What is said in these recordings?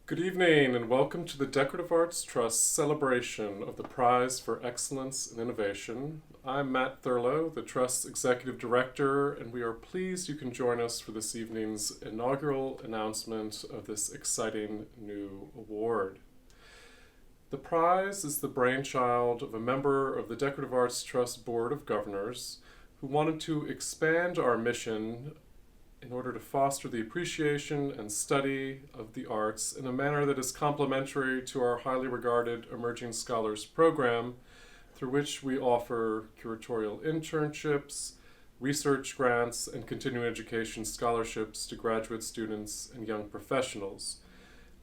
Good evening and welcome to the Decorative Arts Trust celebration of the Prize for Excellence in Innovation. I'm Matt Thurlow, the Trust's Executive Director, and we are pleased you can join us for this evening's inaugural announcement of this exciting new award. The prize is the brainchild of a member of the Decorative Arts Trust Board of Governors who wanted to expand our mission in order to foster the appreciation and study of the arts in a manner that is complementary to our highly regarded Emerging Scholars Program, through which we offer curatorial internships, research grants, and continuing education scholarships to graduate students and young professionals.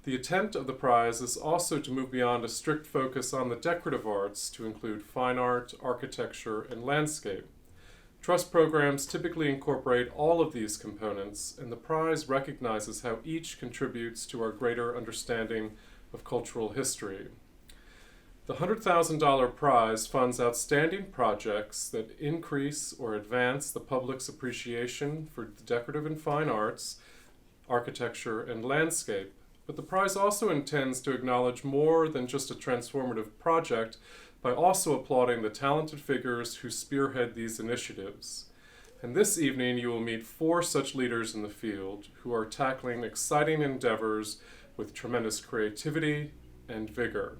The intent of the prize is also to move beyond a strict focus on the decorative arts to include fine art, architecture, and landscape. Trust programs typically incorporate all of these components, and the prize recognizes how each contributes to our greater understanding of cultural history. The $100,000 prize funds outstanding projects that increase or advance the public's appreciation for the decorative and fine arts, architecture, and landscape. But the prize also intends to acknowledge more than just a transformative project by also applauding the talented figures who spearhead these initiatives. And this evening you will meet 4 such leaders in the field who are tackling exciting endeavors with tremendous creativity and vigor.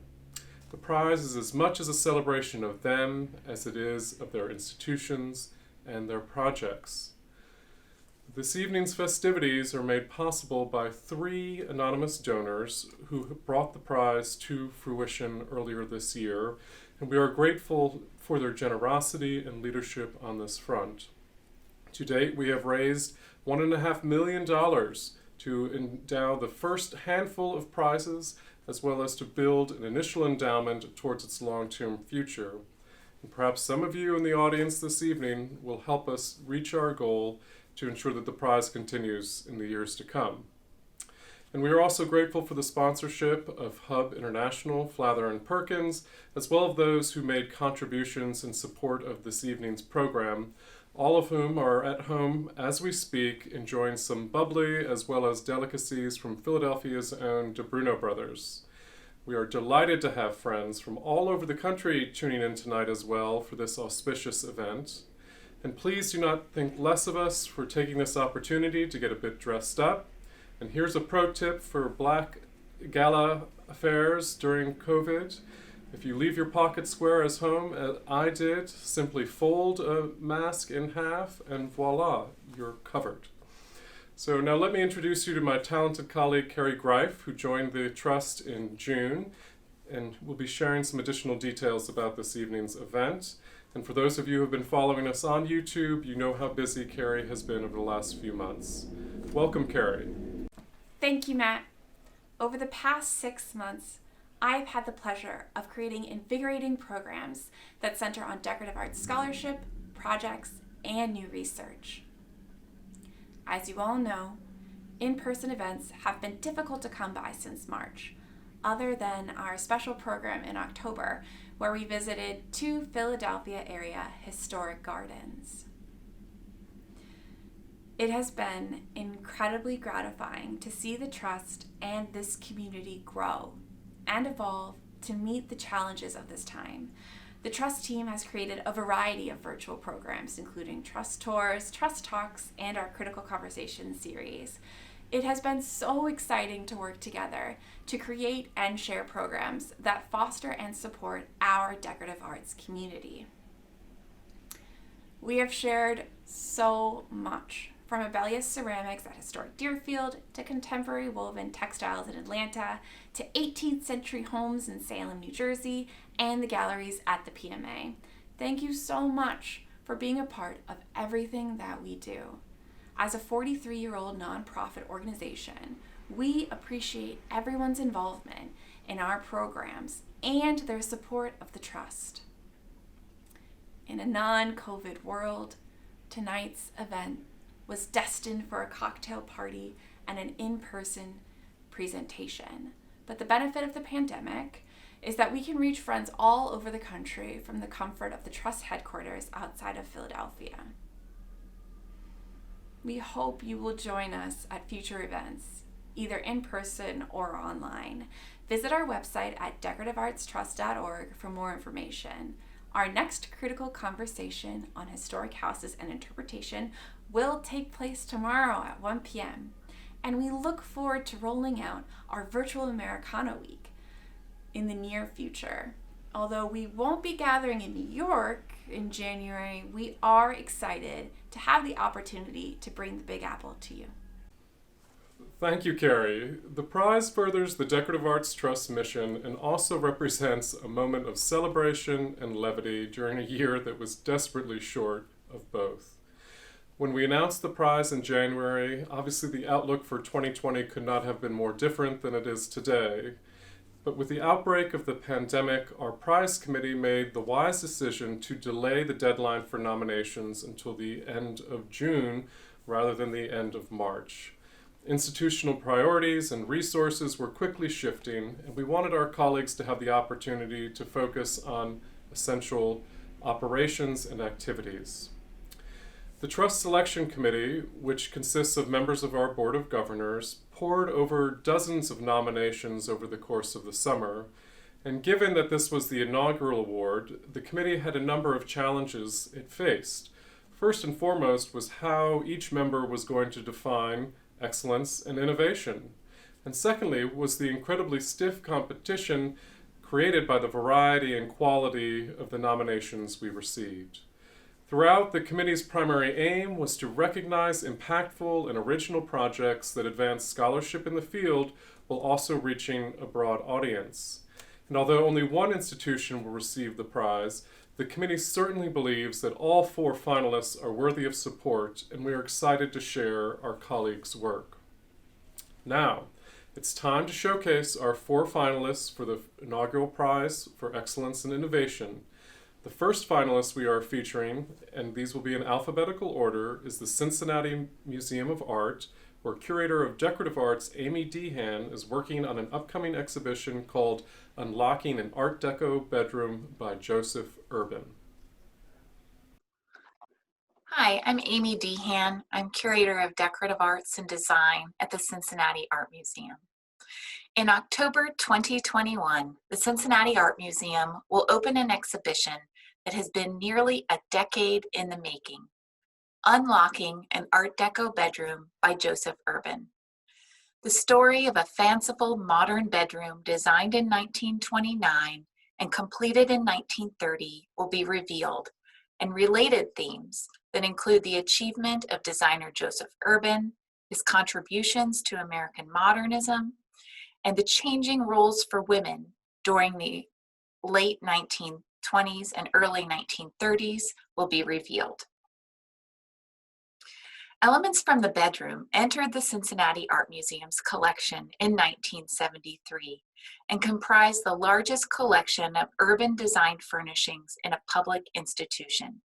The prize is as much as a celebration of them as it is of their institutions and their projects. This evening's festivities are made possible by 3 anonymous donors who brought the prize to fruition earlier this year, and we are grateful for their generosity and leadership on this front. To date, we have raised $1.5 million to endow the first handful of prizes, as well as to build an initial endowment towards its long-term future. And perhaps some of you in the audience this evening will help us reach our goal to ensure that the prize continues in the years to come. And we are also grateful for the sponsorship of Hub International, Flather & Perkins, as well as those who made contributions in support of this evening's program, all of whom are at home as we speak, enjoying some bubbly as well as delicacies from Philadelphia's own DeBruno Brothers. We are delighted to have friends from all over the country tuning in tonight as well for this auspicious event. And please do not think less of us for taking this opportunity to get a bit dressed up. And here's a pro tip for black gala affairs during COVID. If you leave your pocket square as home, as I did, simply fold a mask in half and voila, you're covered. So now let me introduce you to my talented colleague, Carrie Greif, who joined the Trust in June, and will be sharing some additional details about this evening's event. And for those of you who have been following us on YouTube, you know how busy Carrie has been over the last few months. Welcome, Carrie. Thank you, Matt. Over the past 6 months, I've had the pleasure of creating invigorating programs that center on decorative arts scholarship, projects, and new research. As you all know, in-person events have been difficult to come by since March, other than our special program in October, where we visited 2 Philadelphia area historic gardens. It has been incredibly gratifying to see the Trust and this community grow and evolve to meet the challenges of this time. The Trust team has created a variety of virtual programs, including Trust Tours, Trust Talks, and our Critical Conversation series. It has been so exciting to work together to create and share programs that foster and support our decorative arts community. We have shared so much, from Abelius ceramics at historic Deerfield to contemporary woven textiles in Atlanta to 18th century homes in Salem, New Jersey, and the galleries at the PMA. Thank you so much for being a part of everything that we do. As a 43-year-old nonprofit organization, we appreciate everyone's involvement in our programs and their support of the Trust. In a non-COVID world, tonight's event was destined for a cocktail party and an in-person presentation. But the benefit of the pandemic is that we can reach friends all over the country from the comfort of the Trust headquarters outside of Philadelphia. We hope you will join us at future events either in person or online. Visit our website at decorativeartstrust.org for more information. Our next critical conversation on historic houses and interpretation will take place tomorrow at 1 p.m. And we look forward to rolling out our virtual Americana week in the near future. Although we won't be gathering in New York in January, we are excited to have the opportunity to bring the Big Apple to you. Thank you, Carrie. The prize furthers the Decorative Arts Trust mission and also represents a moment of celebration and levity during a year that was desperately short of both. When we announced the prize in January, obviously the outlook for 2020 could not have been more different than it is today. But with the outbreak of the pandemic, our prize committee made the wise decision to delay the deadline for nominations until the end of June rather than the end of March. Institutional priorities and resources were quickly shifting, and we wanted our colleagues to have the opportunity to focus on essential operations and activities. The Trust Selection Committee, which consists of members of our Board of Governors, pored over dozens of nominations over the course of the summer, and given that this was the inaugural award, the committee had a number of challenges it faced. First and foremost was how each member was going to define excellence and innovation. And secondly was the incredibly stiff competition created by the variety and quality of the nominations we received. Throughout, the committee's primary aim was to recognize impactful and original projects that advance scholarship in the field while also reaching a broad audience. And although only one institution will receive the prize, the committee certainly believes that all 4 finalists are worthy of support, and we are excited to share our colleagues' work. Now, it's time to showcase our 4 finalists for the inaugural prize for excellence and innovation. The first finalist we are featuring, and these will be in alphabetical order, is the Cincinnati Museum of Art, where curator of decorative arts Amy Dehan is working on an upcoming exhibition called Unlocking an Art Deco Bedroom by Joseph Urban. Hi, I'm Amy Dehan. I'm curator of decorative arts and design at the Cincinnati Art Museum. In October 2021, the Cincinnati Art Museum will open an exhibition that has been nearly a decade in the making, Unlocking an Art Deco Bedroom by Joseph Urban. The story of a fanciful modern bedroom designed in 1929 and completed in 1930 will be revealed, and related themes that include the achievement of designer Joseph Urban, his contributions to American modernism, and the changing roles for women during the late 1920s and early 1930s will be revealed. Elements from the bedroom entered the Cincinnati Art Museum's collection in 1973 and comprise the largest collection of urban-designed furnishings in a public institution.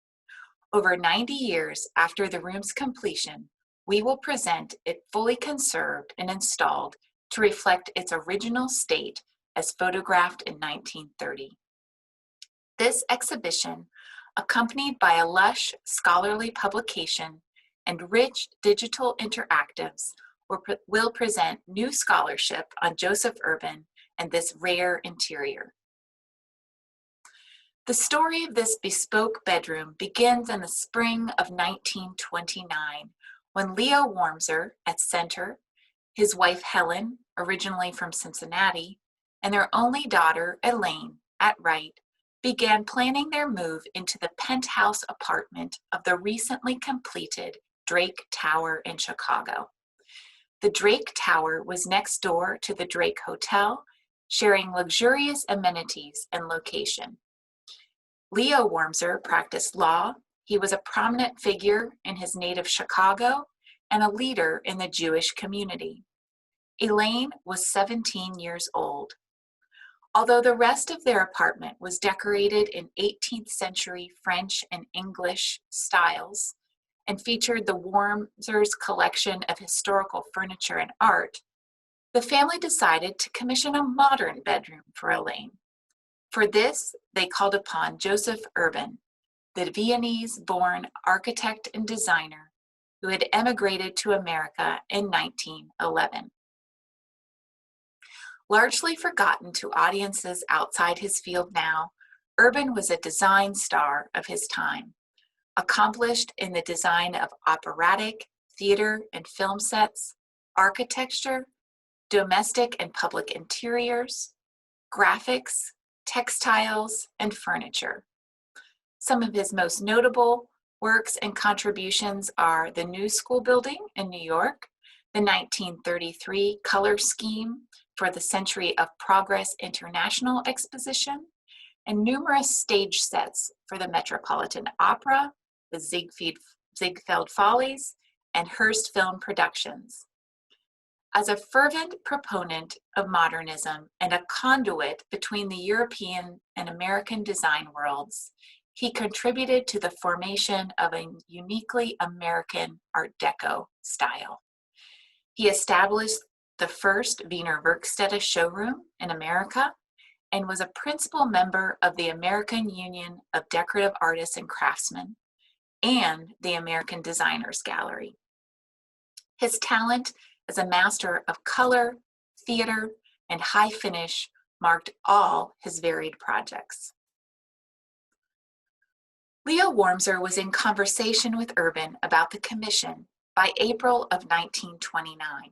Over 90 years after the room's completion, we will present it fully conserved and installed to reflect its original state as photographed in 1930. This exhibition, accompanied by a lush scholarly publication and rich digital interactives, will present new scholarship on Joseph Urban and this rare interior. The story of this bespoke bedroom begins in the spring of 1929, when Leo Wormser at center, his wife Helen, originally from Cincinnati, and their only daughter Elaine at right, began planning their move into the penthouse apartment of the recently completed Drake Tower in Chicago. The Drake Tower was next door to the Drake Hotel, sharing luxurious amenities and location. Leo Wormser practiced law. He was a prominent figure in his native Chicago and a leader in the Jewish community. Elaine was 17 years old. Although the rest of their apartment was decorated in 18th century French and English styles and featured the Wormsers' collection of historical furniture and art, the family decided to commission a modern bedroom for Elaine. For this, they called upon Joseph Urban, the Viennese-born architect and designer who had emigrated to America in 1911. Largely forgotten to audiences outside his field now, Urban was a design star of his time, accomplished in the design of operatic, theater and film sets, architecture, domestic and public interiors, graphics, textiles, and furniture. Some of his most notable works and contributions are the New School Building in New York, the 1933 color scheme for the Century of Progress International Exposition, and numerous stage sets for the Metropolitan Opera, the Ziegfeld Follies, and Hearst Film Productions. As a fervent proponent of modernism and a conduit between the European and American design worlds, he contributed to the formation of a uniquely American Art Deco style. He established the first Wiener Werkstätte showroom in America and was a principal member of the American Union of Decorative Artists and Craftsmen and the American Designers Gallery. His talent as a master of color, theater, and high finish marked all his varied projects. Leo Wormser was in conversation with Urban about the commission by April of 1929.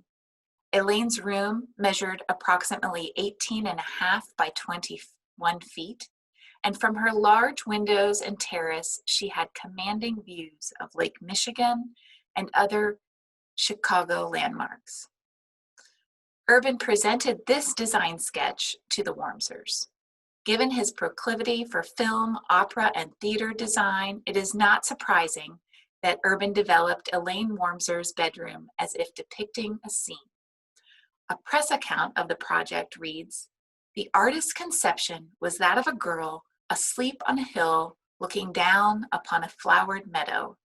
Elaine's room measured approximately 18.5 by 21 feet, and from her large windows and terrace, she had commanding views of Lake Michigan and other Chicago landmarks. Urban presented this design sketch to the Wormsers. Given his proclivity for film, opera, and theater design, it is not surprising that Urban developed Elaine Wormser's bedroom as if depicting a scene. A press account of the project reads, "The artist's conception was that of a girl asleep on a hill looking down upon a flowered meadow.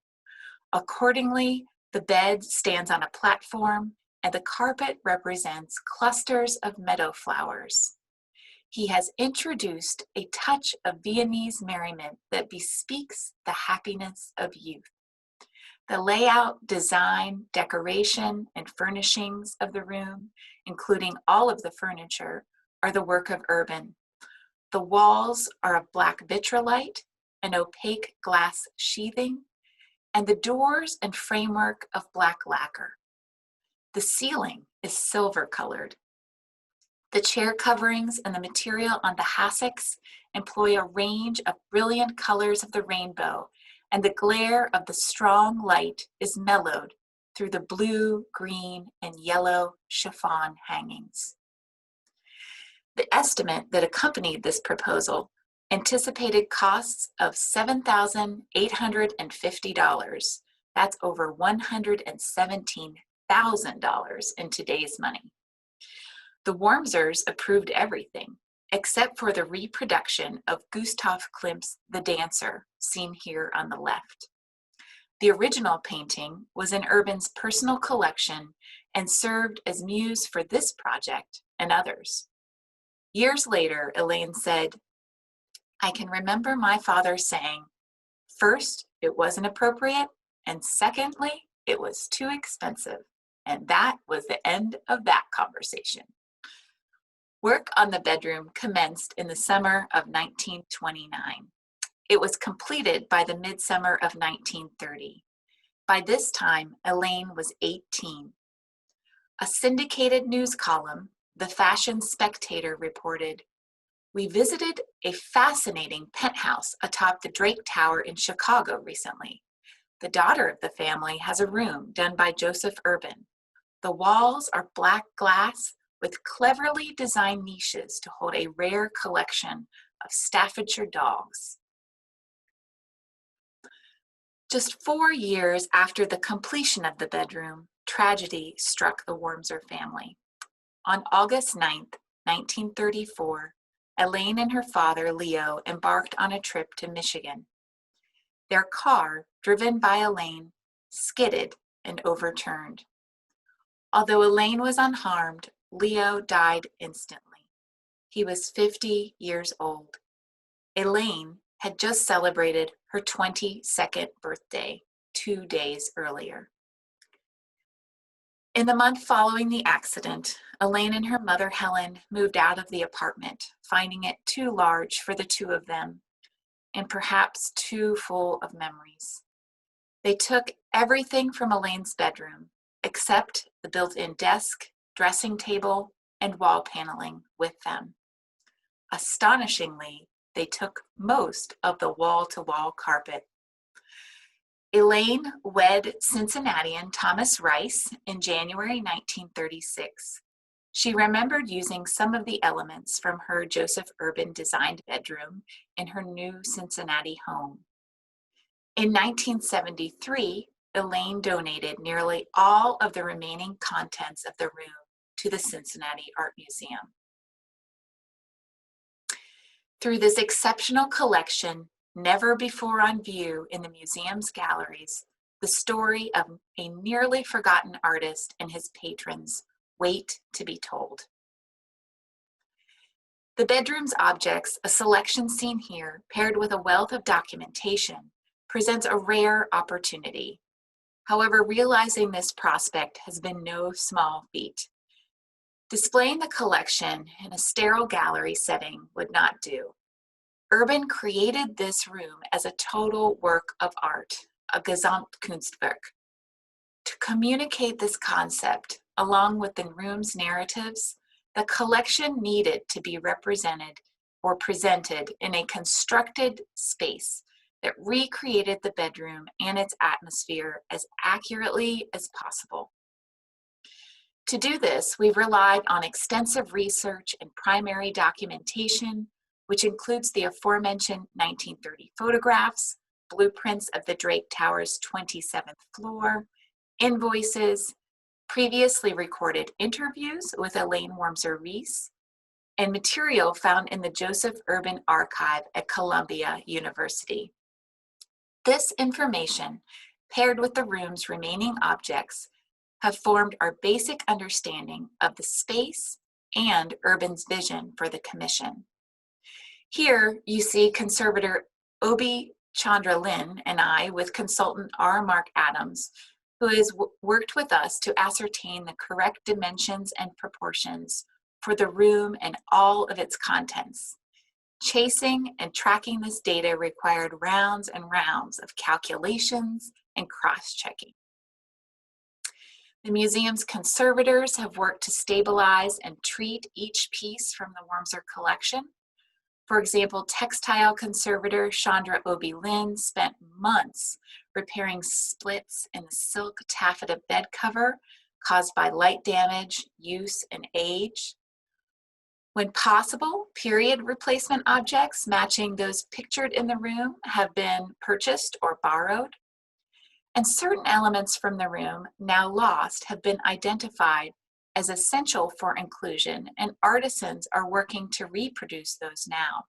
Accordingly, the bed stands on a platform and the carpet represents clusters of meadow flowers. He has introduced a touch of Viennese merriment that bespeaks the happiness of youth. The layout, design, decoration, and furnishings of the room, including all of the furniture, are the work of Urban. The walls are of black vitrolite, an opaque glass sheathing, and the doors and framework of black lacquer. The ceiling is silver colored. The chair coverings and the material on the hassocks employ a range of brilliant colors of the rainbow, and the glare of the strong light is mellowed through the blue, green, and yellow chiffon hangings." The estimate that accompanied this proposal anticipated costs of $7,850. That's over $117,000 in today's money. The Wormsers approved everything, except for the reproduction of Gustav Klimt's The Dancer, seen here on the left. The original painting was in Urban's personal collection and served as muse for this project and others. Years later, Elaine said, "I can remember my father saying, first, it wasn't appropriate, and secondly, it was too expensive, and that was the end of that conversation." Work on the bedroom commenced in the summer of 1929. It was completed by the midsummer of 1930. By this time, Elaine was 18. A syndicated news column, the Fashion Spectator, reported, "We visited a fascinating penthouse atop the Drake Tower in Chicago recently. The daughter of the family has a room done by Joseph Urban. The walls are black glass with cleverly designed niches to hold a rare collection of Staffordshire dogs." Just 4 years after the completion of the bedroom, tragedy struck the Wormser family. On August 9th, 1934, Elaine and her father, Leo, embarked on a trip to Michigan. Their car, driven by Elaine, skidded and overturned. Although Elaine was unharmed, Leo died instantly. He was 50 years old. Elaine had just celebrated her 22nd birthday 2 days earlier. In the month following the accident, Elaine and her mother, Helen, moved out of the apartment, finding it too large for the two of them and perhaps too full of memories. They took everything from Elaine's bedroom, except the built-in desk, dressing table, and wall paneling with them. Astonishingly, they took most of the wall-to-wall carpet. Elaine wed Cincinnatian Thomas Rice in January 1936. She remembered using some of the elements from her Joseph Urban designed bedroom in her new Cincinnati home. In 1973, Elaine donated nearly all of the remaining contents of the room to the Cincinnati Art Museum. Through this exceptional collection, never before on view in the museum's galleries, the story of a nearly forgotten artist and his patrons wait to be told. The bedroom's objects, a selection seen here, paired with a wealth of documentation, presents a rare opportunity. However, realizing this prospect has been no small feat. Displaying the collection in a sterile gallery setting would not do. Urban created this room as a total work of art, a Gesamtkunstwerk. To communicate this concept, along with the room's narratives, the collection needed to be represented or presented in a constructed space that recreated the bedroom and its atmosphere as accurately as possible. To do this, we've relied on extensive research and primary documentation, which includes the aforementioned 1930 photographs, blueprints of the Drake Tower's 27th floor, invoices, previously recorded interviews with Elaine Wormser-Rees, and material found in the Joseph Urban Archive at Columbia University. This information, paired with the room's remaining objects, have formed our basic understanding of the space and Urban's vision for the commission. Here you see conservator Obi Chandra Lin and I with consultant R. Mark Adams, who has worked with us to ascertain the correct dimensions and proportions for the room and all of its contents. Chasing and tracking this data required rounds and rounds of calculations and cross-checking. The museum's conservators have worked to stabilize and treat each piece from the Wormser collection. For example, textile conservator Chandra Obi Lin spent months repairing splits in the silk taffeta bed cover caused by light damage, use, and age. When possible, period replacement objects matching those pictured in the room have been purchased or borrowed. And certain elements from the room, now lost, have been identified as essential for inclusion, and artisans are working to reproduce those now.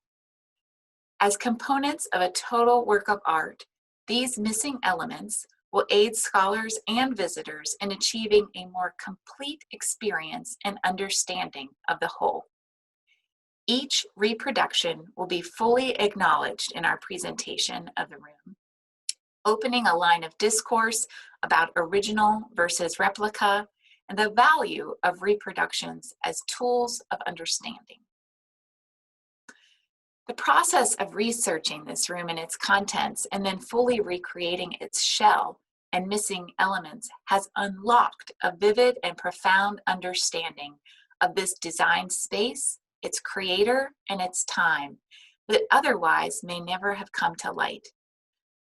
As components of a total work of art, these missing elements will aid scholars and visitors in achieving a more complete experience and understanding of the whole. Each reproduction will be fully acknowledged in our presentation of the room, opening a line of discourse about original versus replica and the value of reproductions as tools of understanding. The process of researching this room and its contents and then fully recreating its shell and missing elements has unlocked a vivid and profound understanding of this designed space, its creator, and its time that otherwise may never have come to light.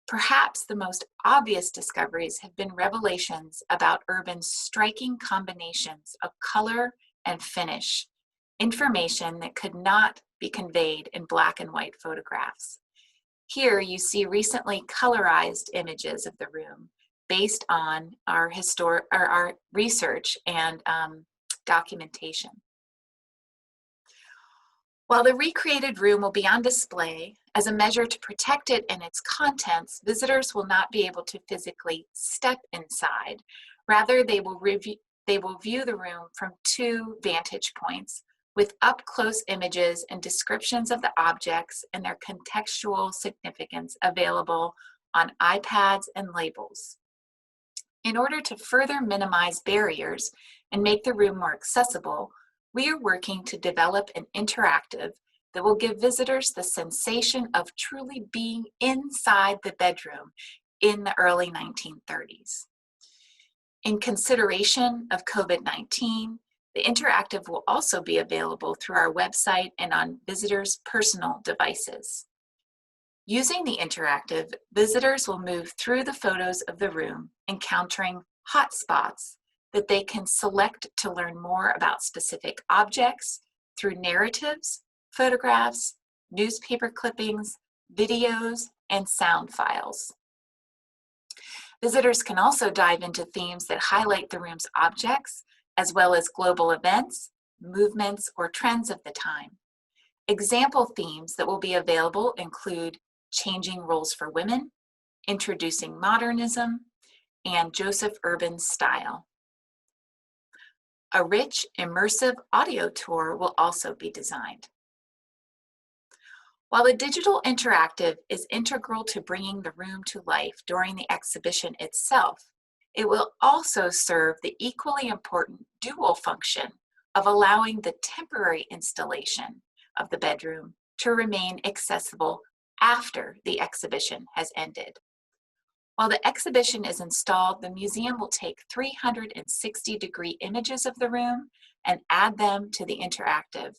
Perhaps the most obvious discoveries have been revelations about Urban's striking combinations of color and finish, information that could not be conveyed in black and white photographs. Here you see recently colorized images of the room based on our research and documentation. While the recreated room will be on display, as a measure to protect it and its contents, visitors will not be able to physically step inside. Rather, they will view the room from two vantage points with up-close images and descriptions of the objects and their contextual significance available on iPads and labels. In order to further minimize barriers and make the room more accessible, we are working to develop an interactive that will give visitors the sensation of truly being inside the bedroom in the early 1930s. In consideration of COVID-19, the interactive will also be available through our website and on visitors' personal devices. Using the interactive, visitors will move through the photos of the room, encountering hotspots that they can select to learn more about specific objects through narratives, photographs, newspaper clippings, videos, and sound files. Visitors can also dive into themes that highlight the room's objects, as well as global events, movements, or trends of the time. Example themes that will be available include changing roles for women, introducing modernism, and Joseph Urban's style. A rich, immersive audio tour will also be designed. While the digital interactive is integral to bringing the room to life during the exhibition itself, it will also serve the equally important dual function of allowing the temporary installation of the bedroom to remain accessible after the exhibition has ended. While the exhibition is installed, the museum will take 360-degree images of the room and add them to the interactive.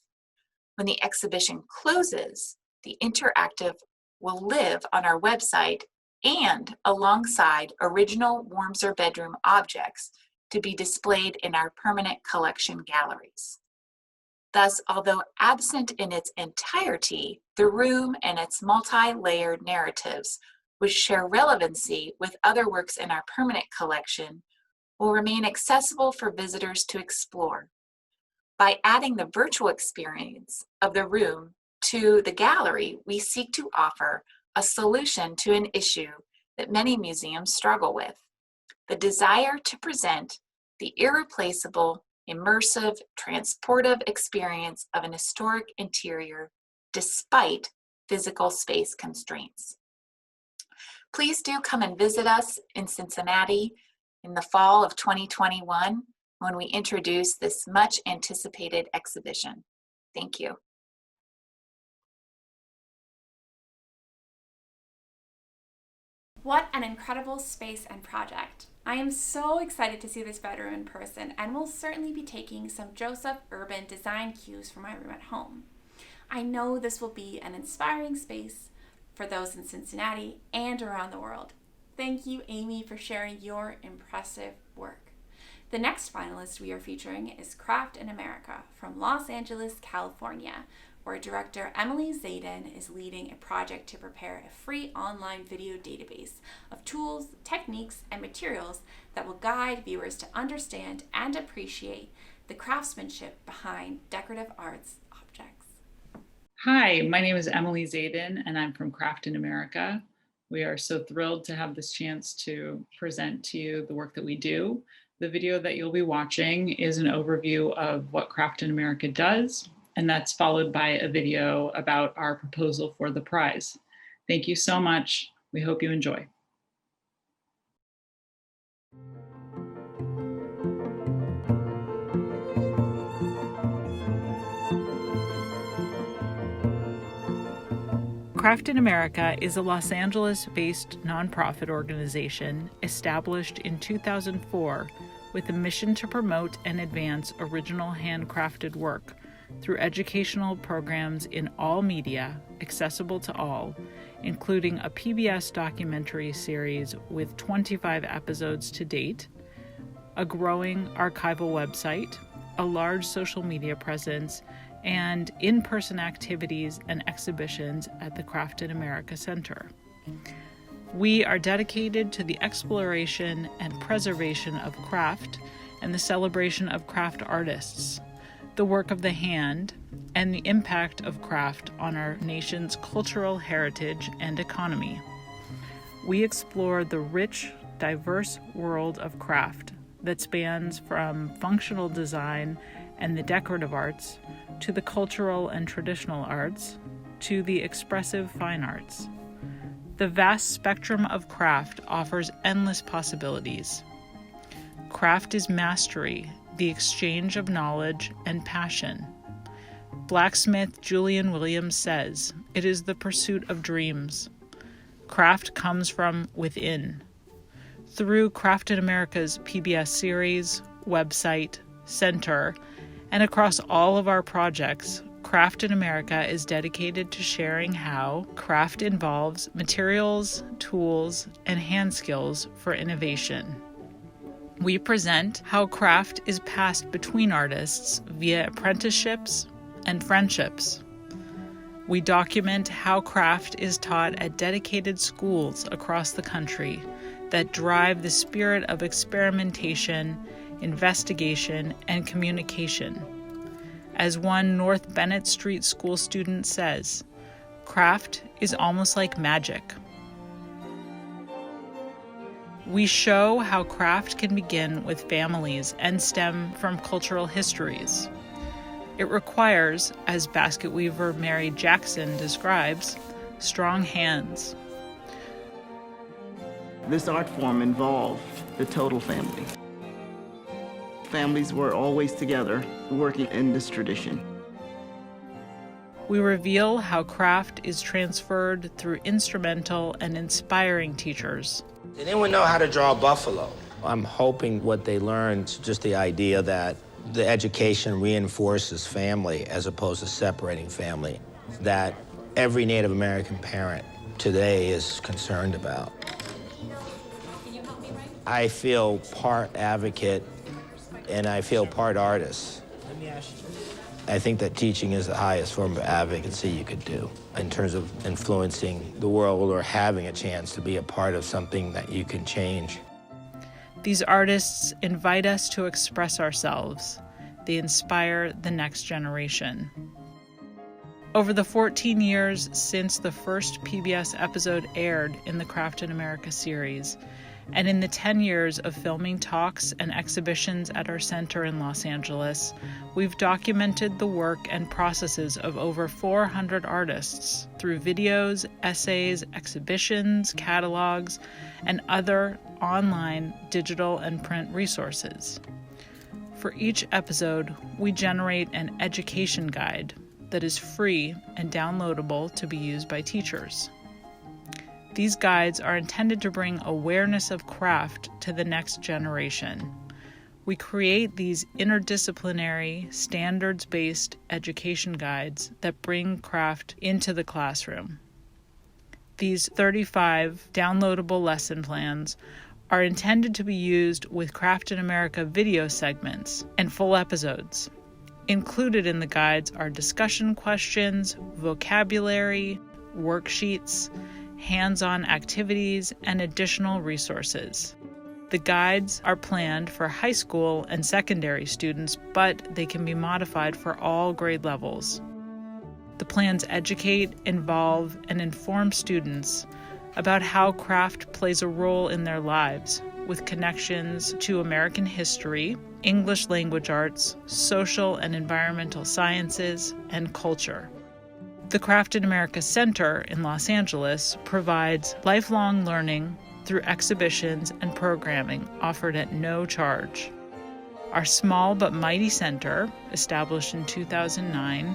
When the exhibition closes, the interactive will live on our website and alongside original Wormser bedroom objects to be displayed in our permanent collection galleries. Thus, although absent in its entirety, the room and its multi-layered narratives, which share relevancy with other works in our permanent collection, will remain accessible for visitors to explore. By adding the virtual experience of the room to the gallery, we seek to offer a solution to an issue that many museums struggle with: the desire to present the irreplaceable, immersive, transportive experience of an historic interior despite physical space constraints. Please do come and visit us in Cincinnati in the fall of 2021 when we introduce this much anticipated exhibition. Thank you. What an incredible space and project. I am so excited to see this bedroom in person and will certainly be taking some Joseph Urban design cues for my room at home. I know this will be an inspiring space for those in Cincinnati and around the world. Thank you, Amy, for sharing your impressive work. The next finalist we are featuring is Craft in America from Los Angeles, California, where director Emily Zayden is leading a project to prepare a free online video database of tools, techniques, and materials that will guide viewers to understand and appreciate the craftsmanship behind decorative arts objects. Hi, my name is Emily Zayden, and I'm from Craft in America. We are so thrilled to have this chance to present to you the work that we do. The video that you'll be watching is an overview of what Craft in America does, and that's followed by a video about our proposal for the prize. Thank you so much. We hope you enjoy. Craft in America is a Los Angeles-based nonprofit organization established in 2004 with a mission to promote and advance original handcrafted work through educational programs in all media, accessible to all, including a PBS documentary series with 25 episodes to date, a growing archival website, a large social media presence, and in-person activities and exhibitions at the Craft in America Center. We are dedicated to the exploration and preservation of craft and the celebration of craft artists, the work of the hand, and the impact of craft on our nation's cultural heritage and economy. We explore the rich, diverse world of craft that spans from functional design and the decorative arts to the cultural and traditional arts to the expressive fine arts. The vast spectrum of craft offers endless possibilities. Craft is mastery, the exchange of knowledge and passion. Blacksmith Julian Williams says, "It is the pursuit of dreams." Craft comes from within. Through Craft in America's PBS series, website, center, and across all of our projects, Craft in America is dedicated to sharing how craft involves materials, tools, and hand skills for innovation. We present how craft is passed between artists via apprenticeships and friendships. We document how craft is taught at dedicated schools across the country that drive the spirit of experimentation, investigation, and communication. As one North Bennett Street School student says, craft is almost like magic. We show how craft can begin with families and stem from cultural histories. It requires, as basket weaver Mary Jackson describes, strong hands. This art form involved the total family. Families were always together, working in this tradition. We reveal how craft is transferred through instrumental and inspiring teachers. Did anyone know how to draw a buffalo? I'm hoping what they learned is just the idea that the education reinforces family as opposed to separating family, that every Native American parent today is concerned about. I feel part advocate and I feel part artist. I think that teaching is the highest form of advocacy you could do in terms of influencing the world or having a chance to be a part of something that you can change. These artists invite us to express ourselves. They inspire the next generation. Over the 14 years since the first PBS episode aired in the Craft in America series, and in the 10 years of filming talks and exhibitions at our center in Los Angeles, we've documented the work and processes of over 400 artists through videos, essays, exhibitions, catalogs, and other online, digital, and print resources. For each episode, we generate an education guide that is free and downloadable to be used by teachers. These guides are intended to bring awareness of craft to the next generation. We create these interdisciplinary, standards-based education guides that bring craft into the classroom. These 35 downloadable lesson plans are intended to be used with Craft in America video segments and full episodes. Included in the guides are discussion questions, vocabulary, worksheets, hands-on activities, and additional resources. The guides are planned for high school and secondary students, but they can be modified for all grade levels. The plans educate, involve, and inform students about how craft plays a role in their lives, with connections to American history, English language arts, social and environmental sciences, and culture. The Craft in America Center in Los Angeles provides lifelong learning through exhibitions and programming offered at no charge. Our small but mighty center, established in 2009,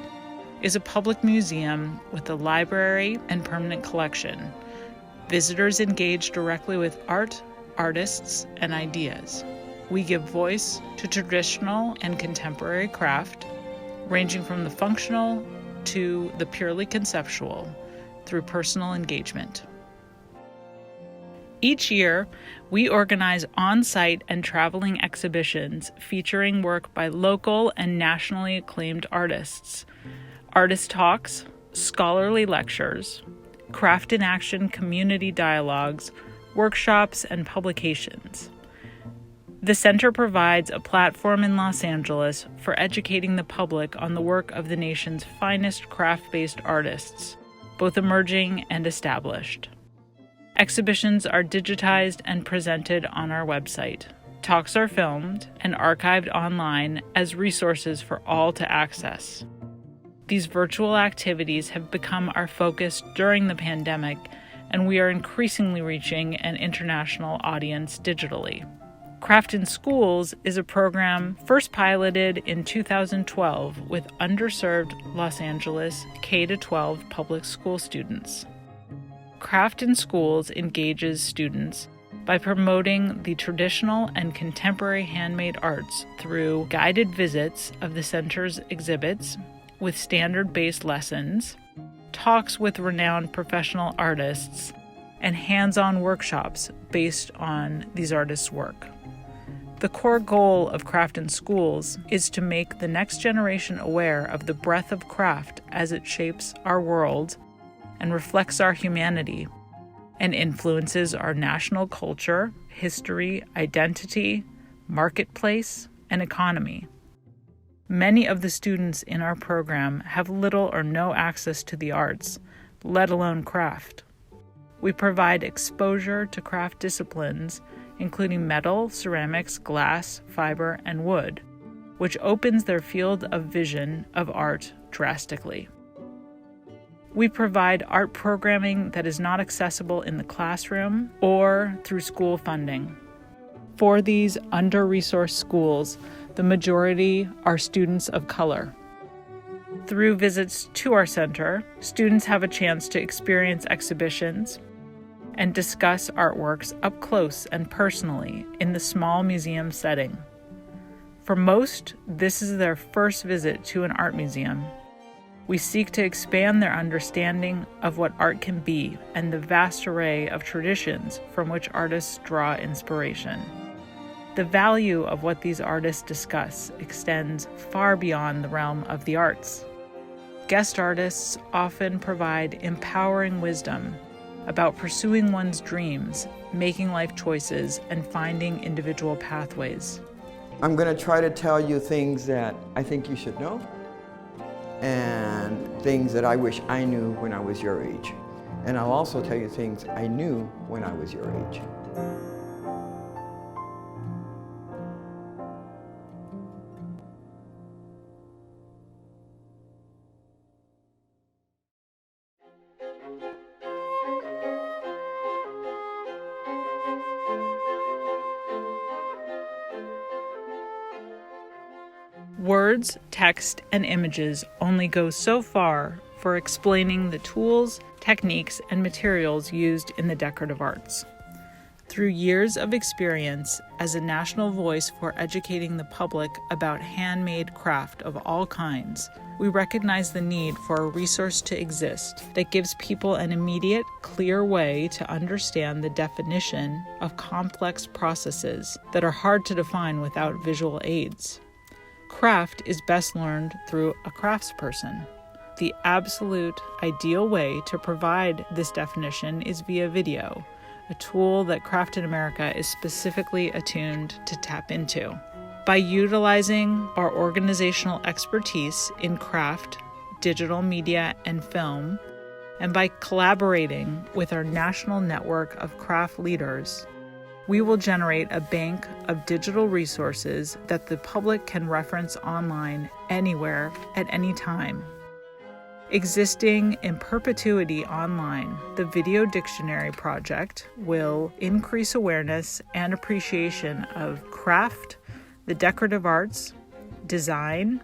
is a public museum with a library and permanent collection. Visitors engage directly with art, artists, and ideas. We give voice to traditional and contemporary craft, ranging from the functional to the purely conceptual, through personal engagement. Each year, we organize on-site and traveling exhibitions featuring work by local and nationally acclaimed artists, artist talks, scholarly lectures, craft in action community dialogues, workshops, and publications. The center provides a platform in Los Angeles for educating the public on the work of the nation's finest craft-based artists, both emerging and established. Exhibitions are digitized and presented on our website. Talks are filmed and archived online as resources for all to access. These virtual activities have become our focus during the pandemic, and we are increasingly reaching an international audience digitally. Craft in Schools is a program first piloted in 2012 with underserved Los Angeles K-12 public school students. Craft in Schools engages students by promoting the traditional and contemporary handmade arts through guided visits of the center's exhibits with standard-based lessons, talks with renowned professional artists, and hands-on workshops based on these artists' work. The core goal of Craft in Schools is to make the next generation aware of the breadth of craft as it shapes our world and reflects our humanity and influences our national culture, history, identity, marketplace, and economy. Many of the students in our program have little or no access to the arts, let alone craft. We provide exposure to craft disciplines, including metal, ceramics, glass, fiber, and wood, which opens their field of vision of art drastically. We provide art programming that is not accessible in the classroom or through school funding. For these under-resourced schools, the majority are students of color. Through visits to our center, students have a chance to experience exhibitions and discuss artworks up close and personally in the small museum setting. For most, this is their first visit to an art museum. We seek to expand their understanding of what art can be and the vast array of traditions from which artists draw inspiration. The value of what these artists discuss extends far beyond the realm of the arts. Guest artists often provide empowering wisdom about pursuing one's dreams, making life choices, and finding individual pathways. I'm going to try to tell you things that I think you should know and things that I wish I knew when I was your age. And I'll also tell you things I knew when I was your age. Words, text, and images only go so far for explaining the tools, techniques, and materials used in the decorative arts. Through years of experience as a national voice for educating the public about handmade craft of all kinds, we recognize the need for a resource to exist that gives people an immediate, clear way to understand the definition of complex processes that are hard to define without visual aids. Craft is best learned through a craftsperson. The absolute ideal way to provide this definition is via video, a tool that Craft in America is specifically attuned to tap into. By utilizing our organizational expertise in craft, digital media, and film, and by collaborating with our national network of craft leaders, we will generate a bank of digital resources that the public can reference online anywhere at any time. Existing in perpetuity online, the Video Dictionary Project will increase awareness and appreciation of craft, the decorative arts, design,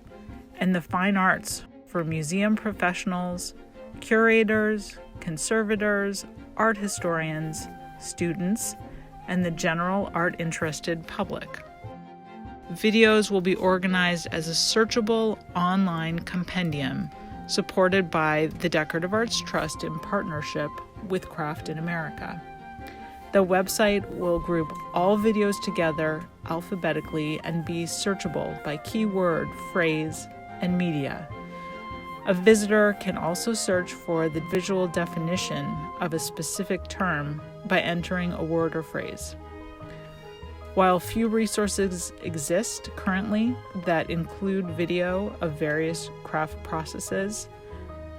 and the fine arts for museum professionals, curators, conservators, art historians, students, and the general art-interested public. Videos will be organized as a searchable online compendium supported by the Decorative Arts Trust in partnership with Craft in America. The website will group all videos together alphabetically and be searchable by keyword, phrase, and media. A visitor can also search for the visual definition of a specific term by entering a word or phrase. While few resources exist currently that include video of various craft processes,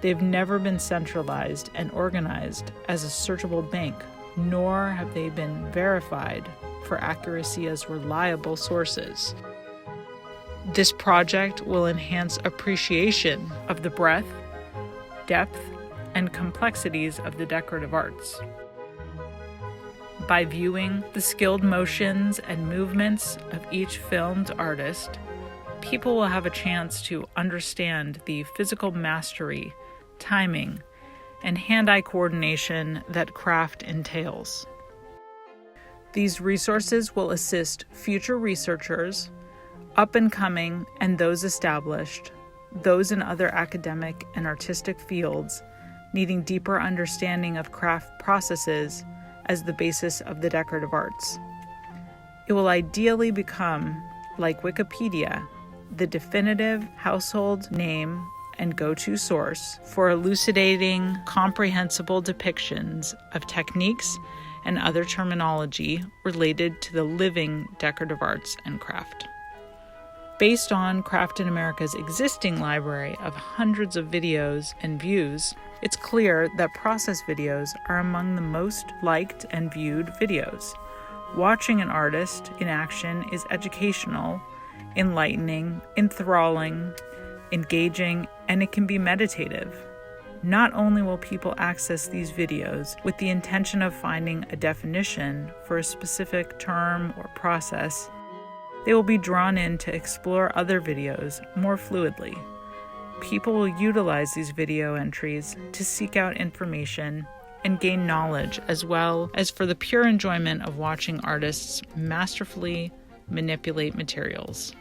they've never been centralized and organized as a searchable bank, nor have they been verified for accuracy as reliable sources. This project will enhance appreciation of the breadth, depth, and complexities of the decorative arts. By viewing the skilled motions and movements of each filmed artist, people will have a chance to understand the physical mastery, timing, and hand-eye coordination that craft entails. These resources will assist future researchers, up-and-coming and those established, those in other academic and artistic fields needing deeper understanding of craft processes as the basis of the decorative arts. It will ideally become, like Wikipedia, the definitive household name and go-to source for elucidating comprehensible depictions of techniques and other terminology related to the living decorative arts and craft. Based on Craft in America's existing library of hundreds of videos and views, it's clear that process videos are among the most liked and viewed videos. Watching an artist in action is educational, enlightening, enthralling, engaging, and it can be meditative. Not only will people access these videos with the intention of finding a definition for a specific term or process, they will be drawn in to explore other videos more fluidly. People will utilize these video entries to seek out information and gain knowledge, as well as for the pure enjoyment of watching artists masterfully manipulate materials.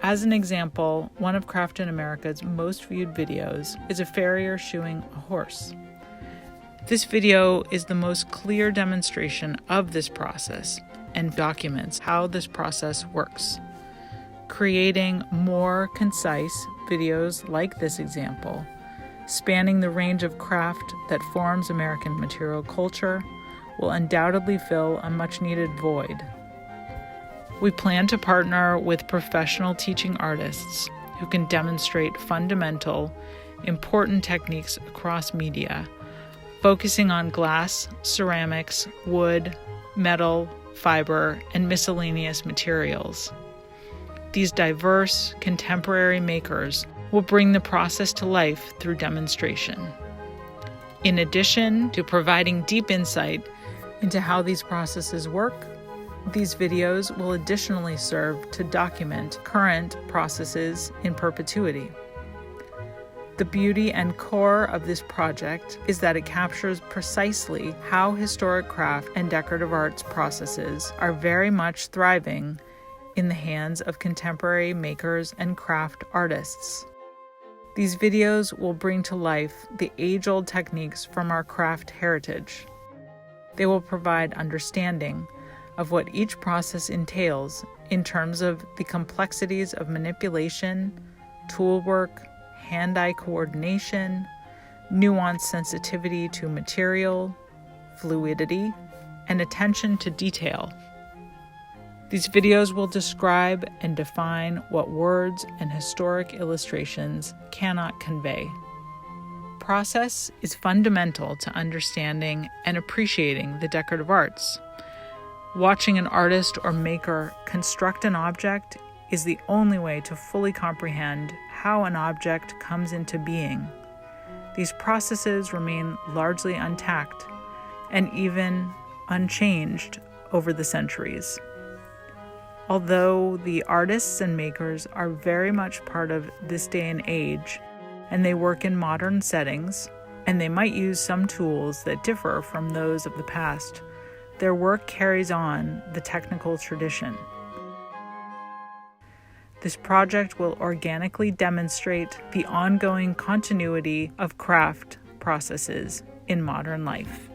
As an example, one of Craft in America's most viewed videos is a farrier shoeing a horse. This video is the most clear demonstration of this process and documents how this process works. Creating more concise videos like this example, spanning the range of craft that forms American material culture, will undoubtedly fill a much-needed void. We plan to partner with professional teaching artists who can demonstrate fundamental, important techniques across media, focusing on glass, ceramics, wood, metal, fiber, and miscellaneous materials. These diverse, contemporary makers will bring the process to life through demonstration. In addition to providing deep insight into how these processes work, these videos will additionally serve to document current processes in perpetuity. The beauty and core of this project is that it captures precisely how historic craft and decorative arts processes are very much thriving in the hands of contemporary makers and craft artists. These videos will bring to life the age-old techniques from our craft heritage. They will provide understanding of what each process entails in terms of the complexities of manipulation, tool work, hand-eye coordination, nuanced sensitivity to material, fluidity, and attention to detail. These videos will describe and define what words and historic illustrations cannot convey. Process is fundamental to understanding and appreciating the decorative arts. Watching an artist or maker construct an object is the only way to fully comprehend how an object comes into being. These processes remain largely intact and even unchanged over the centuries. Although the artists and makers are very much part of this day and age, and they work in modern settings, and they might use some tools that differ from those of the past, their work carries on the technical tradition. This project will organically demonstrate the ongoing continuity of craft processes in modern life.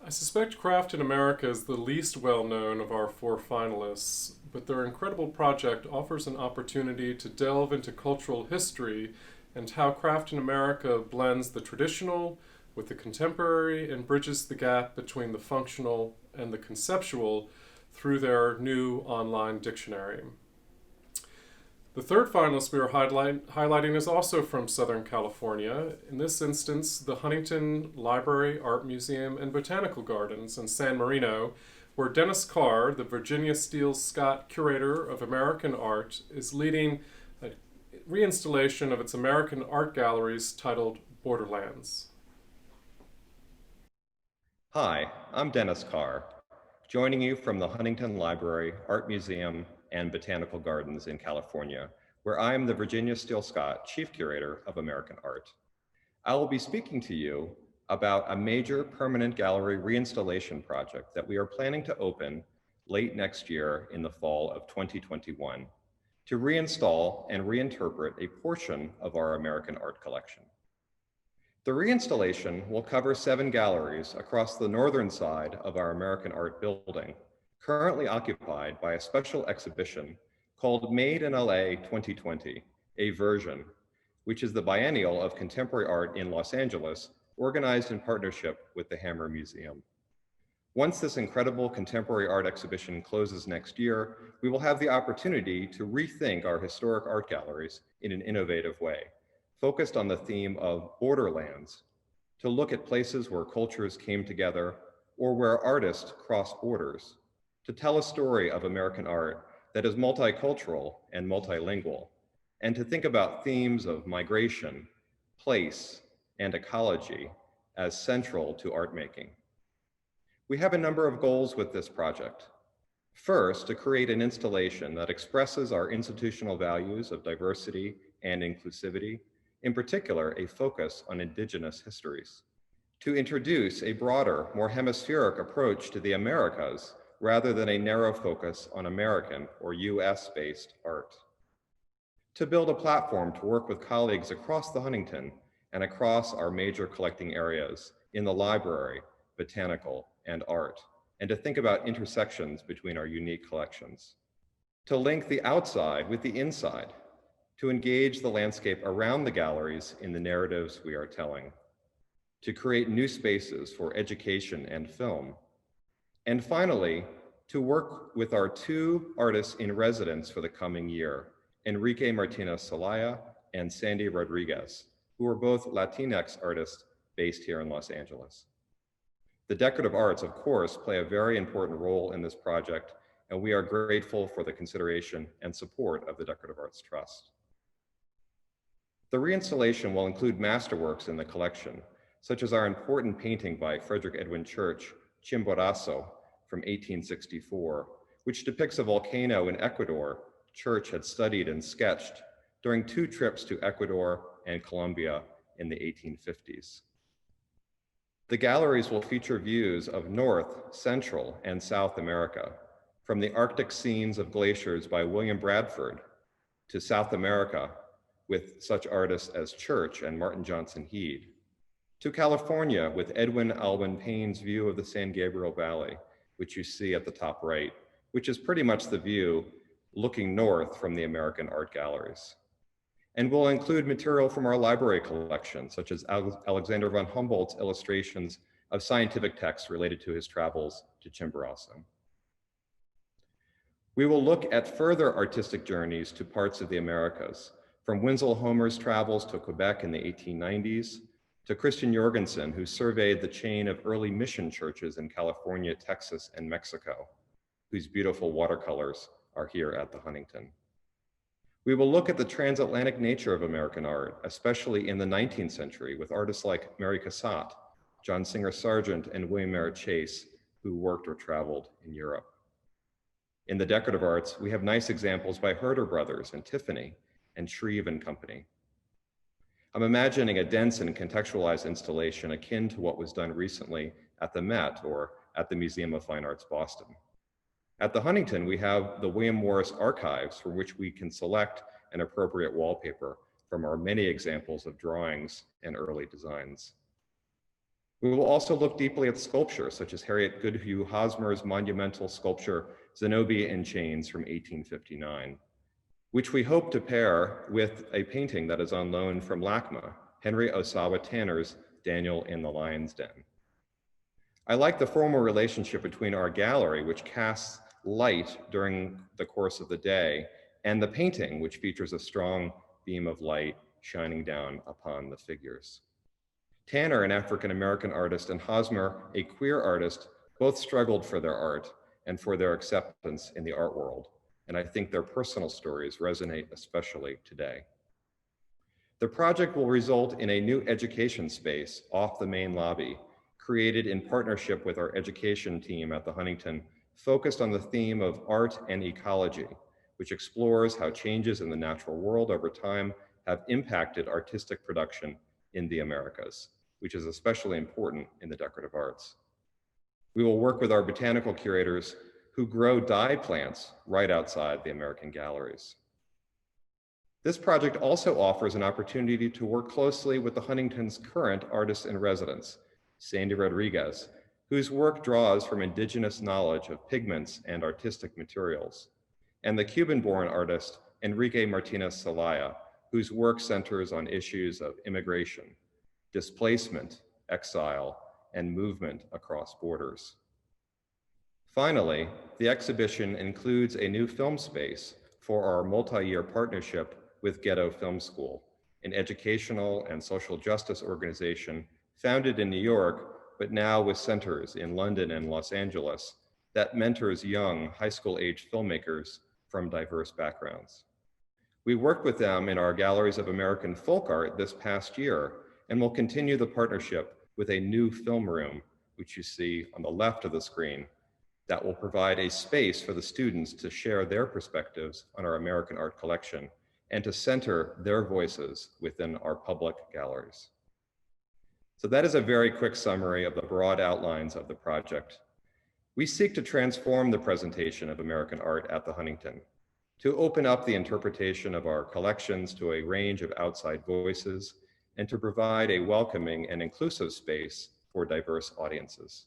I suspect Craft in America is the least well-known of our 4 finalists, but their incredible project offers an opportunity to delve into cultural history and how Craft in America blends the traditional with the contemporary and bridges the gap between the functional and the conceptual through their new online dictionary. The third finalist we are highlighting is also from Southern California. In this instance, the Huntington Library, Art Museum, and Botanical Gardens in San Marino, where Dennis Carr, the Virginia Steele Scott Curator of American Art, is leading a reinstallation of its American art galleries titled Borderlands. Hi, I'm Dennis Carr, joining you from the Huntington Library, Art Museum, and Botanical Gardens in California, where I am the Virginia Steele Scott Chief Curator of American Art. I will be speaking to you about a major permanent gallery reinstallation project that we are planning to open late next year in the fall of 2021 to reinstall and reinterpret a portion of our American art collection. The reinstallation will cover 7 galleries across the northern side of our American Art building, currently occupied by a special exhibition called Made in LA 2020, a version, which is the biennial of contemporary art in Los Angeles, organized in partnership with the Hammer Museum. Once this incredible contemporary art exhibition closes next year, we will have the opportunity to rethink our historic art galleries in an innovative way, focused on the theme of borderlands, to look at places where cultures came together or where artists crossed borders, to tell a story of American art that is multicultural and multilingual, and to think about themes of migration, place, and ecology as central to art making. We have a number of goals with this project. First, to create an installation that expresses our institutional values of diversity and inclusivity, in particular, a focus on Indigenous histories. To introduce a broader, more hemispheric approach to the Americas, rather than a narrow focus on American or US-based art. To build a platform to work with colleagues across the Huntington and across our major collecting areas in the library, botanical, and art, and to think about intersections between our unique collections. To link the outside with the inside, to engage the landscape around the galleries in the narratives we are telling, to create new spaces for education and film, and finally, to work with our 2 artists in residence for the coming year, Enrique Martinez Celaya and Sandy Rodriguez, who are both Latinx artists based here in Los Angeles. The decorative arts, of course, play a very important role in this project, and we are grateful for the consideration and support of the Decorative Arts Trust. The reinstallation will include masterworks in the collection, such as our important painting by Frederick Edwin Church, Chimborazo, from 1864, which depicts a volcano in Ecuador Church had studied and sketched during 2 trips to Ecuador and Colombia in the 1850s. The galleries will feature views of North, Central, and South America, from the Arctic scenes of glaciers by William Bradford to South America with such artists as Church and Martin Johnson Head, to California with Edwin Alban Payne's view of the San Gabriel Valley, which you see at the top right, which is pretty much the view looking north from the American art galleries. And we'll include material from our library collection, such as Alexander von Humboldt's illustrations of scientific texts related to his travels to Chimborazo. We will look at further artistic journeys to parts of the Americas, from Winslow Homer's travels to Quebec in the 1890s, to Christian Jorgensen, who surveyed the chain of early mission churches in California, Texas, and Mexico, whose beautiful watercolors are here at the Huntington. We will look at the transatlantic nature of American art, especially in the 19th century, with artists like Mary Cassatt, John Singer Sargent, and William Merritt Chase, who worked or traveled in Europe. In the decorative arts, we have nice examples by Herder Brothers and Tiffany and Shreve and Company. I'm imagining a dense and contextualized installation akin to what was done recently at the Met or at the Museum of Fine Arts, Boston. At the Huntington, we have the William Morris Archives, from which we can select an appropriate wallpaper from our many examples of drawings and early designs. We will also look deeply at sculpture, such as Harriet Goodhue Hosmer's monumental sculpture, Zenobia in Chains from 1859, which we hope to pair with a painting that is on loan from LACMA, Henry Osawa Tanner's Daniel in the Lion's Den. I like the formal relationship between our gallery, which casts light during the course of the day, and the painting, which features a strong beam of light shining down upon the figures. Tanner, an African-American artist, and Hosmer, a queer artist, both struggled for their art and for their acceptance in the art world, and I think their personal stories resonate especially today. The project will result in a new education space off the main lobby, created in partnership with our education team at the Huntington, focused on the theme of art and ecology, which explores how changes in the natural world over time have impacted artistic production in the Americas, which is especially important in the decorative arts. We will work with our botanical curators who grow dye plants right outside the American galleries. This project also offers an opportunity to work closely with the Huntington's current artists in residence, Sandy Rodriguez, whose work draws from indigenous knowledge of pigments and artistic materials, and the Cuban-born artist Enrique Martinez Celaya, whose work centers on issues of immigration, displacement, exile, and movement across borders. Finally, the exhibition includes a new film space for our multi-year partnership with Ghetto Film School, an educational and social justice organization founded in New York, but now with centers in London and Los Angeles that mentors young high school-age filmmakers from diverse backgrounds. We worked with them in our Galleries of American Folk Art this past year, and will continue the partnership with a new film room, which you see on the left of the screen, that will provide a space for the students to share their perspectives on our American art collection and to center their voices within our public galleries. So that is a very quick summary of the broad outlines of the project. We seek to transform the presentation of American art at the Huntington, to open up the interpretation of our collections to a range of outside voices, and to provide a welcoming and inclusive space for diverse audiences.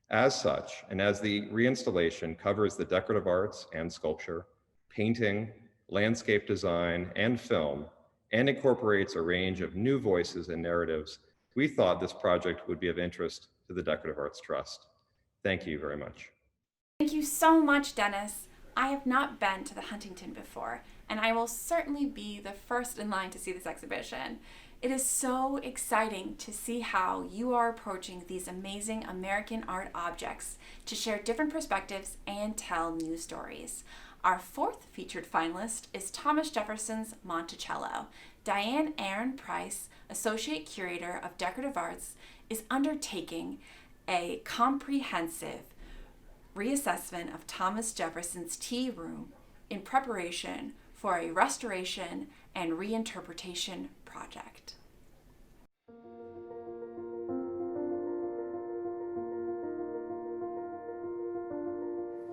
As such, and as the reinstallation covers the decorative arts and sculpture, painting, landscape design, and film, and incorporates a range of new voices and narratives, we thought this project would be of interest to the Decorative Arts Trust. Thank you very much. Thank you so much, Dennis. I have not been to the Huntington before, and I will certainly be the first in line to see this exhibition. It is so exciting to see how you are approaching these amazing American art objects to share different perspectives and tell new stories. Our fourth featured finalist is Thomas Jefferson's Monticello. Diane Aaron Price, Associate Curator of Decorative Arts, is undertaking a comprehensive reassessment of Thomas Jefferson's tea room in preparation for a restoration and reinterpretation project.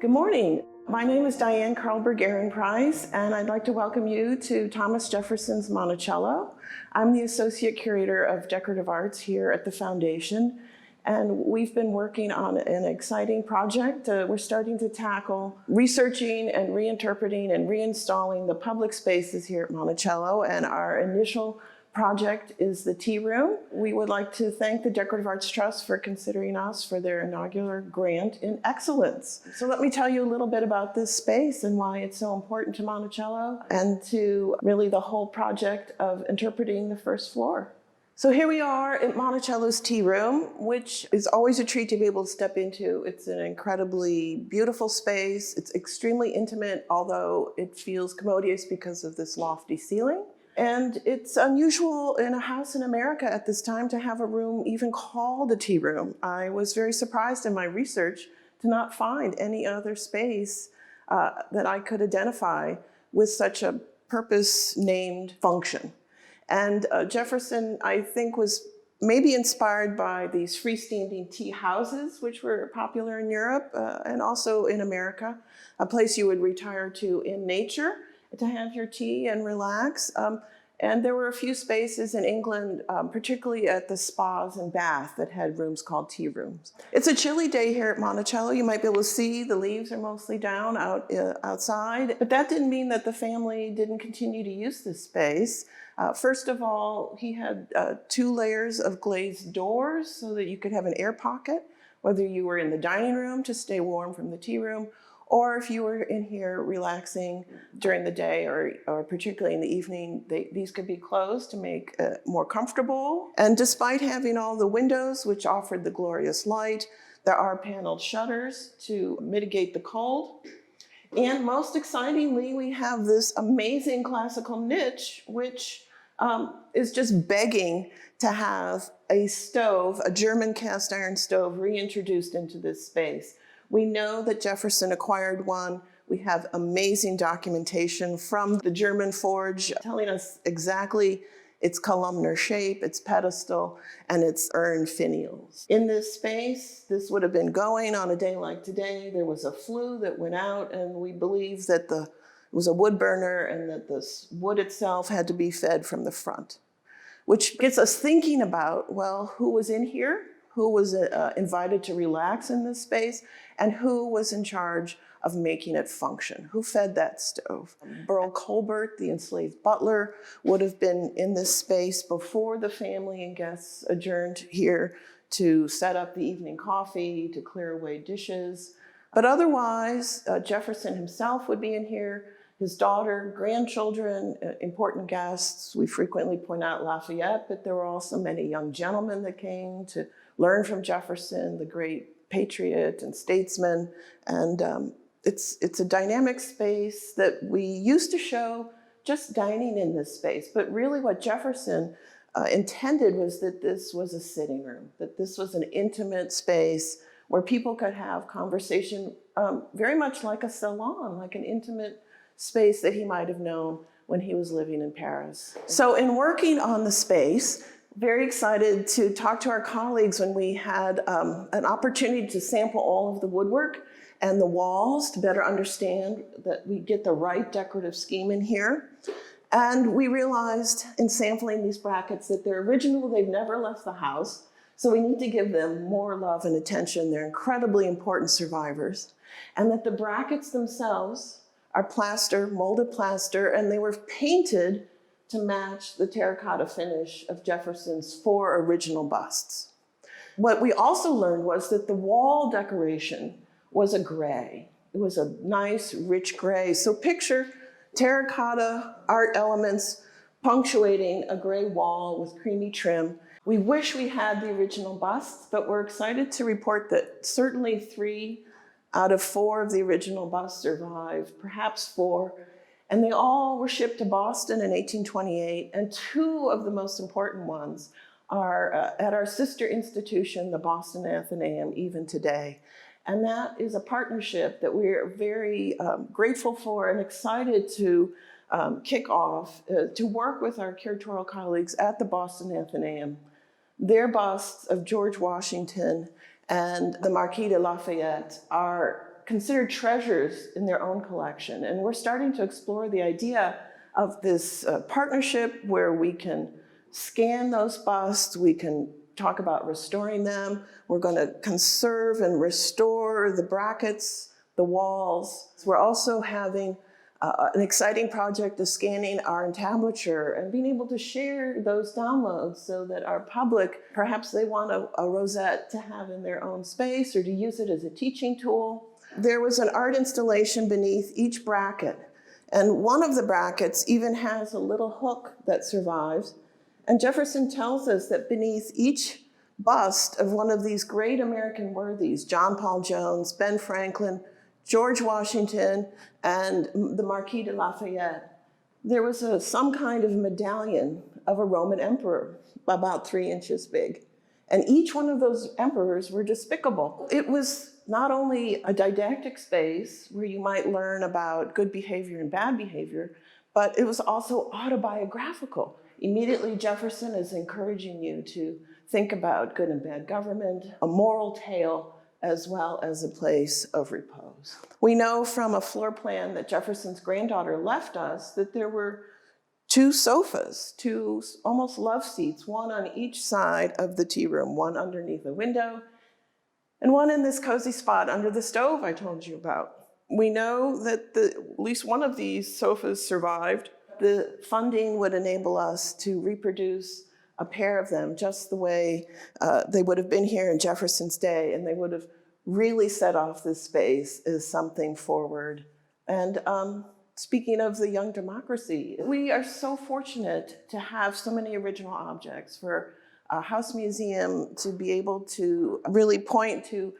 Good morning. My name is Diane Karlberg Price, and I'd like to welcome you to Thomas Jefferson's Monticello. I'm the Associate Curator of Decorative Arts here at the Foundation, and we've been working on an exciting project. We're starting to tackle researching and reinterpreting and reinstalling the public spaces here at Monticello, and our initial project is the tea room. We would like to thank the Decorative Arts Trust for considering us for their inaugural grant in excellence. So let me tell you a little bit about this space and why it's so important to Monticello and to really the whole project of interpreting the first floor. So here we are at Monticello's tea room, which is always a treat to be able to step into. It's an incredibly beautiful space. It's extremely intimate, although it feels commodious because of this lofty ceiling. And it's unusual in a house in America at this time to have a room even called a tea room. I was very surprised in my research to not find any other space that I could identify with such a purpose-named function. And Jefferson, I think, was maybe inspired by these freestanding tea houses, which were popular in Europe and also in America, a place you would retire to in nature to have your tea and relax. And there were a few spaces in England, particularly at the spas and baths, that had rooms called tea rooms. It's a chilly day here at Monticello. You might be able to see the leaves are mostly down outside, but that didn't mean that the family didn't continue to use this space. First of all, he had 2 layers of glazed doors so that you could have an air pocket, whether you were in the dining room to stay warm from the tea room, Or if you were in here relaxing during the day or particularly in the evening, these could be closed to make it more comfortable. And despite having all the windows, which offered the glorious light, there are paneled shutters to mitigate the cold. And most excitingly, we have this amazing classical niche, which is just begging to have a stove, a German cast iron stove, reintroduced into this space. We know that Jefferson acquired one. We have amazing documentation from the German forge telling us exactly its columnar shape, its pedestal, and its urn finials. In this space, this would have been going on a day like today. There was a flue that went out, and we believe that it was a wood burner and that the wood itself had to be fed from the front, which gets us thinking about, well, who was in here? Who was invited to relax in this space? And who was in charge of making it function? Who fed that stove? Burl Colbert, the enslaved butler, would have been in this space before the family and guests adjourned here to set up the evening coffee, to clear away dishes. But otherwise, Jefferson himself would be in here, his daughter, grandchildren, important guests. We frequently point out Lafayette, but there were also many young gentlemen that came to learn from Jefferson, the great patriot and statesman. And it's a dynamic space that we used to show just dining in this space. But really what Jefferson intended was that this was a sitting room, that this was an intimate space where people could have conversation very much like a salon, like an intimate space that he might have known when he was living in Paris. So in working on the space, very excited to talk to our colleagues when we had an opportunity to sample all of the woodwork and the walls to better understand that we get the right decorative scheme in here. And we realized in sampling these brackets that they're original, they've never left the house, so we need to give them more love and attention. They're incredibly important survivors. And that the brackets themselves are plaster, molded plaster, and they were painted to match the terracotta finish of Jefferson's 4 original busts. What we also learned was that the wall decoration was a gray. It was a nice, rich gray. So picture terracotta art elements punctuating a gray wall with creamy trim. We wish we had the original busts, but we're excited to report that certainly 3 out of 4 of the original busts survived, perhaps 4. And they all were shipped to Boston in 1828, and 2 of the most important ones are at our sister institution, the Boston Athenaeum, even today. And that is a partnership that we're very grateful for and excited to kick off, to work with our curatorial colleagues at the Boston Athenaeum. Their busts of George Washington and the Marquis de Lafayette are considered treasures in their own collection. And we're starting to explore the idea of this partnership where we can scan those busts, we can talk about restoring them. We're going to conserve and restore the brackets, the walls. We're also having an exciting project of scanning our entablature and being able to share those downloads so that our public, perhaps they want a rosette to have in their own space or to use it as a teaching tool. There was an art installation beneath each bracket, and one of the brackets even has a little hook that survives. And Jefferson tells us that beneath each bust of one of these great American worthies, John Paul Jones, Ben Franklin, George Washington, and the Marquis de Lafayette, there was some kind of medallion of a Roman emperor, about 3 inches big. And each one of those emperors were despicable. It was not only a didactic space where you might learn about good behavior and bad behavior, but it was also autobiographical. Immediately, Jefferson is encouraging you to think about good and bad government, a moral tale, as well as a place of repose. We know from a floor plan that Jefferson's granddaughter left us that there were 2 sofas, 2 almost love seats, one on each side of the tea room, one underneath the window, and one in this cozy spot under the stove I told you about. We know that at least one of these sofas survived. The funding would enable us to reproduce a pair of them just the way they would have been here in Jefferson's day, and they would have really set off this space as something forward. And speaking of the young democracy, we are so fortunate to have so many original objects. For a house museum to be able to really point to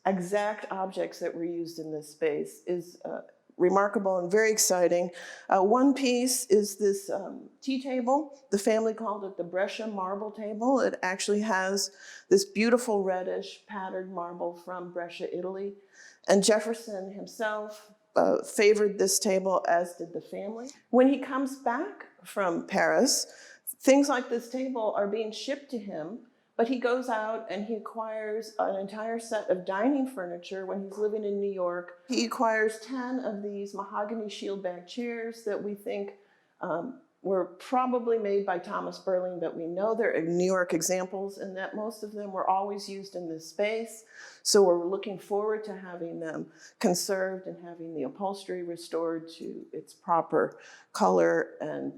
exact objects that were used in this space is remarkable and very exciting. One piece is this tea table. The family called it the Brescia marble table. It actually has this beautiful reddish patterned marble from Brescia, Italy. And Jefferson himself favored this table, as did the family. When he comes back from Paris, things like this table are being shipped to him, but he goes out and he acquires an entire set of dining furniture when he's living in New York. He acquires 10 of these mahogany shield back chairs that we think were probably made by Thomas Burling, but we know they're New York examples and that most of them were always used in this space. So we're looking forward to having them conserved and having the upholstery restored to its proper color and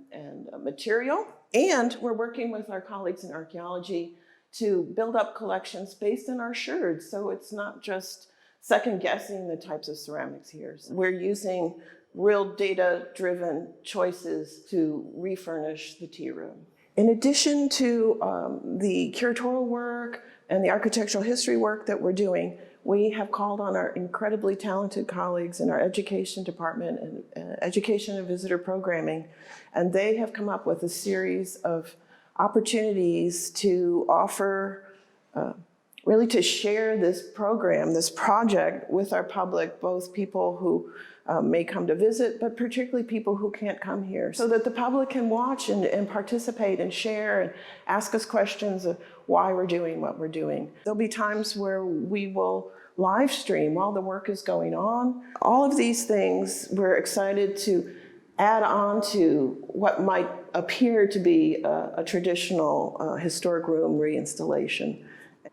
material. And we're working with our colleagues in archaeology to build up collections based on our sherds. So it's not just second guessing the types of ceramics here. We're using real data-driven choices to refurnish the tea room. In addition to the curatorial work and the architectural history work that we're doing, we have called on our incredibly talented colleagues in our education department and education and visitor programming, and they have come up with a series of opportunities to offer, really to share this program, this project with our public, both people who may come to visit, but particularly people who can't come here, so that the public can watch and participate and share and ask us questions of why we're doing what we're doing. There'll be times where we will live stream while the work is going on. All of these things we're excited to add on to what might appear to be a traditional historic room reinstallation.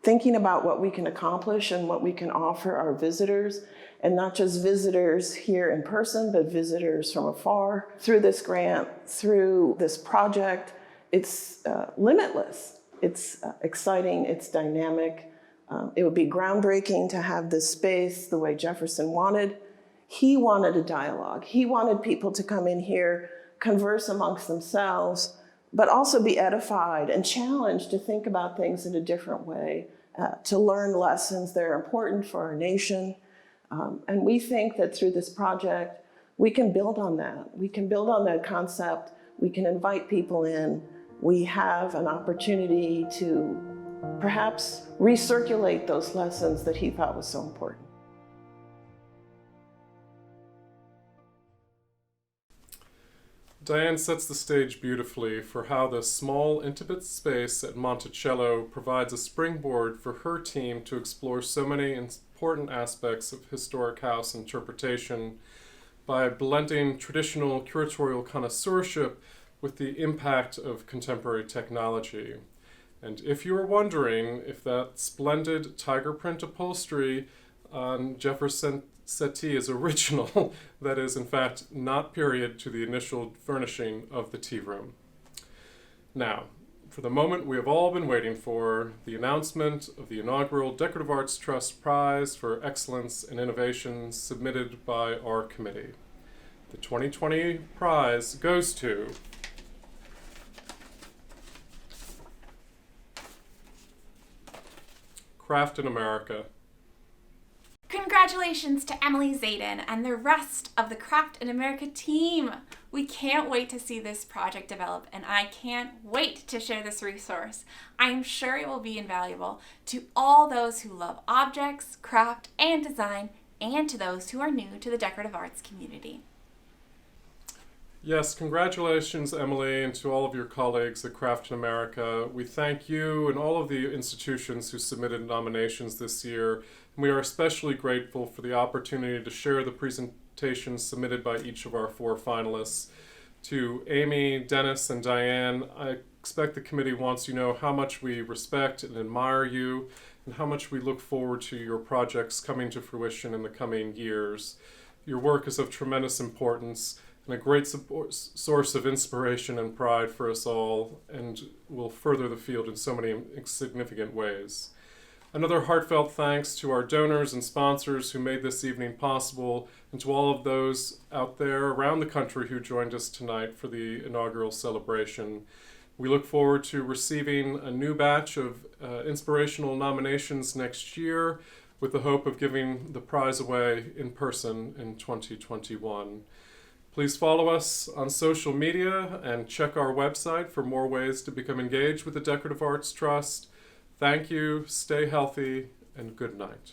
Thinking about what we can accomplish and what we can offer our visitors, and not just visitors here in person, but visitors from afar. Through this grant, through this project, it's limitless. It's exciting, it's dynamic. It would be groundbreaking to have this space the way Jefferson wanted. He wanted a dialogue. He wanted people to come in here, converse amongst themselves, but also be edified and challenged to think about things in a different way, to learn lessons that are important for our nation. And we think that through this project, we can build on that. We can build on that concept. We can invite people in. We have an opportunity to perhaps recirculate those lessons that he thought was so important. Diane sets the stage beautifully for how the small, intimate space at Monticello provides a springboard for her team to explore so many important aspects of historic house interpretation by blending traditional curatorial connoisseurship with the impact of contemporary technology. And if you are wondering if that splendid tiger print upholstery on Jefferson settee is original, that is in fact not period to the initial furnishing of the tea room. Now, for the moment we have all been waiting for, the announcement of the inaugural Decorative Arts Trust Prize for Excellence and Innovation submitted by our committee. The 2020 prize goes to Craft in America. Congratulations to Emily Zayden and the rest of the Craft in America team. We can't wait to see this project develop, and I can't wait to share this resource. I'm sure it will be invaluable to all those who love objects, craft, and design, and to those who are new to the decorative arts community. Yes, congratulations, Emily, and to all of your colleagues at Craft in America. We thank you and all of the institutions who submitted nominations this year. And we are especially grateful for the opportunity to share the presentations submitted by each of our 4 finalists. To Amy, Dennis, and Diane, I expect the committee wants you to know how much we respect and admire you, and how much we look forward to your projects coming to fruition in the coming years. Your work is of tremendous importance and a great source of inspiration and pride for us all, and will further the field in so many significant ways. Another heartfelt thanks to our donors and sponsors who made this evening possible, and to all of those out there around the country who joined us tonight for the inaugural celebration. We look forward to receiving a new batch of inspirational nominations next year, with the hope of giving the prize away in person in 2021. Please follow us on social media and check our website for more ways to become engaged with the Decorative Arts Trust. Thank you, stay healthy, and good night.